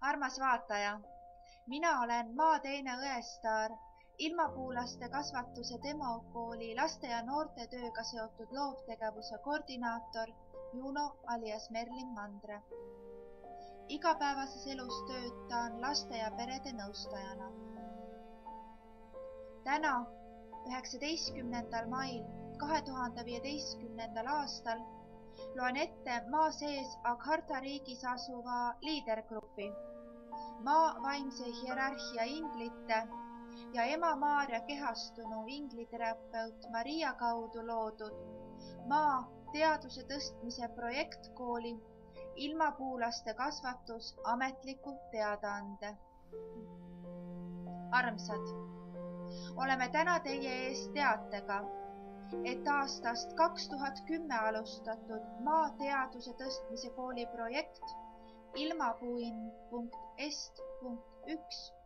Armas vaataja, mina olen Maa teine õestaar, ilmapuulaste kasvatuse demokooli laste ja noorte tööga seotud loovtegevuse koordinaator Juno alias Merlin Mandre. Igapäevases elus töötan laste ja perede nõustajana. Täna, 19. mail 2015. aastal loen ette Maa sees Agharta riigis asuva liidergrupi, Maa vaimse hierarhia inglite ja ema Maarja kehastunu ingliterapeut Maria kaudu loodud Maa teaduse tõstmise projektkooli ilmapuulaste kasvatus ametliku teadaande. Armsad, oleme täna teie ees teatega, et aastast 2010 alustatud Maa teaduse tõstmise kooli projekt ilmapuin.est.1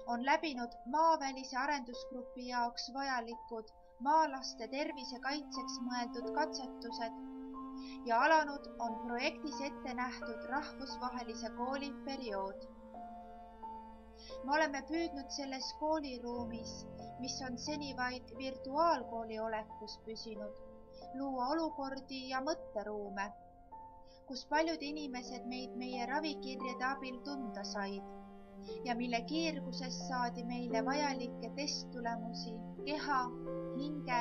on läbinud maavälise arendusgrupi jaoks vajalikud maalaste tervise kaitseks mõeldud katsetused ja alanud on projektis ette nähtud rahvusvahelise kooli periood. Me oleme püüdnud selles kooliruumis, mis on seni vaid virtuaalkooli olekus püsinud, luua olukordi ja mõtteruume, kus paljud inimesed meid meie ravikirjade abil tunda said ja mille kiirguses saadi meile vajalikke testtulemusi keha, hinge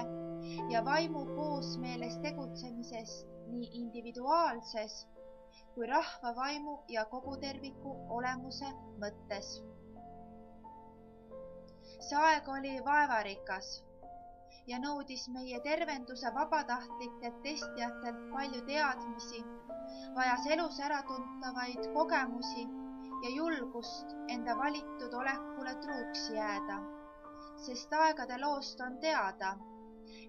ja vaimu koosmeeles tegutsemisest nii individuaalses kui rahva vaimu ja koguterviku olemuse mõttes. See aeg oli vaevarikas ja nõudis meie tervenduse vabatahtlikelt testijatelt palju teadmisi, vajas elus äratuntavaid kogemusi ja julgust enda valitud olekule truuks jääda, sest aegade loost on teada,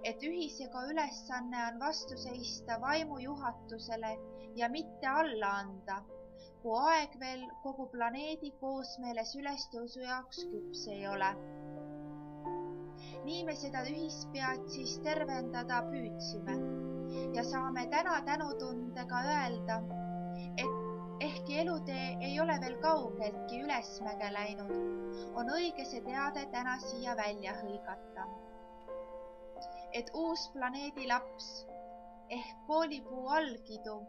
et ühisega ülesanne on vastu seista vaimujuhatusele ja mitte alla anda, kui aeg veel kogu planeedi koosmeeles ülestõusu jaoks küps ei ole. Nii me seda ühispead siis tervendada püüdsime ja saame täna tänutundega öelda, et ehkki elutee ei ole veel kaugeltki ülesmäge läinud, on õige see teade täna siia välja hõigata. Et uus planeedi laps ehk koolipuu algidu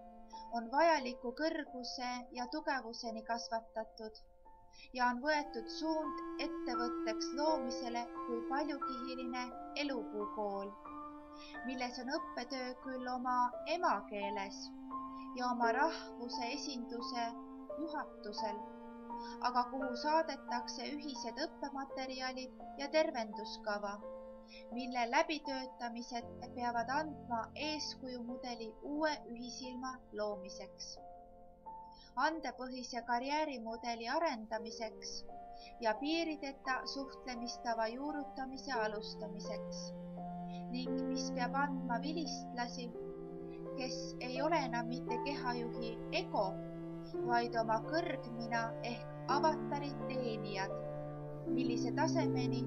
on vajaliku kõrguse ja tugevuseni kasvatatud ja on võetud suund ettevõtteks loomisele kui paljukihiline elupuukool, milles on õppetöö küll oma emakeeles ja oma rahvuse esinduse juhatusel, aga kuhu saadetakse ühised õppematerjalid ja tervenduskava, mille läbitöötamised peavad andma eeskujumudeli uue ühisilma loomiseks, andepõhise karjäärimudeli arendamiseks ja piirideta suhtlemistava juurutamise alustamiseks ning mis peab andma vilistlasi, kes ei ole enam mitte kehajuhi ego, vaid oma kõrgmina ehk avatari teenijad, millise tasemeni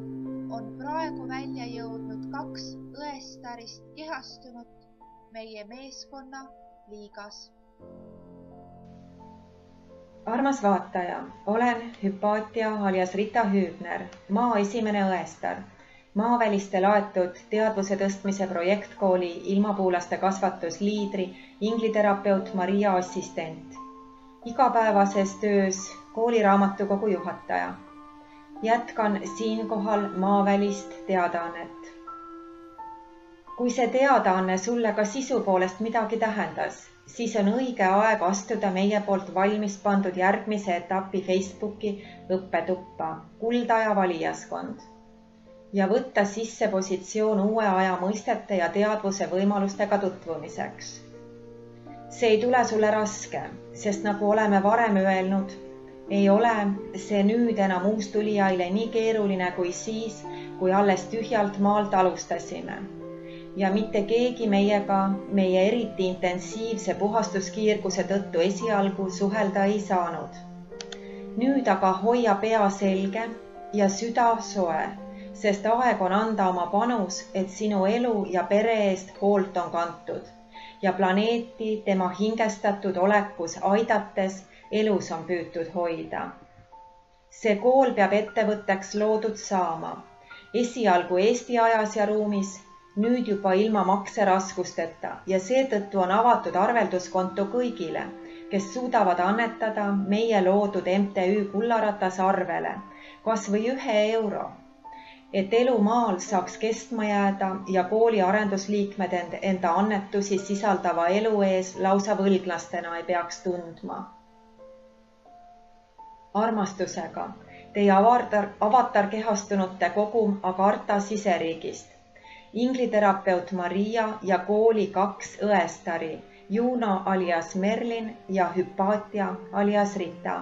on praegu välja jõudnud 2 õestarist kehastunut meie meeskonna liigas. Armas vaataja, olen Hypatia alias Rita Hüübner, Maa esimene õestar, maaväliste laetud teadvuse tõstmise projektkooli ilmapuulaste kasvatusliidri ingliterapeut Maria assistent, igapäevases töös kooliraamatukogu juhataja. Jätkan siinkohal maavälist teadaannet. Kui see teadaanne sulle ka sisu poolest midagi tähendas, siis on õige aeg astuda meie poolt valmis pandud järgmise etapi Facebooki õppetuppa Kuldaja valijaskond ja võtta sisse positsioon uue aja mõistete ja teadvuse võimalustega tutvumiseks. See ei tule sulle raske, sest nagu oleme varem öelnud, ei ole see nüüd enam uustulijaile nii keeruline kui siis, kui alles tühjalt maalt alustasime. Ja mitte keegi meiega meie eriti intensiivse puhastuskiirguse tõttu esialgu suhelda ei saanud. Nüüd aga hoia pea selge ja süda soe, sest aeg on anda oma panus, et sinu elu ja pere eest hoolt on kantud ja planeeti tema hingestatud olekus aidates elus on püütud hoida. See kool peab ettevõtteks loodud saama. Esialgu Eesti ajas ja ruumis, nüüd juba ilma makseraskusteta ja seetõttu on avatud arvelduskonto kõigile, kes suudavad annetada meie loodud MTÜ Kullaratas arvele, kas või 1 euro, et elu maal saaks kestma jääda ja kooli arendusliikmed enda annetusi sisaldava elu ees lausa võlglastena ei peaks tundma. Armastusega, teie avatar kehastunute kogum Agartha siseriigist, ingliterapeut Maria ja kooli 2 õestari, Juno alias Merlin ja Hypatia alias Rita.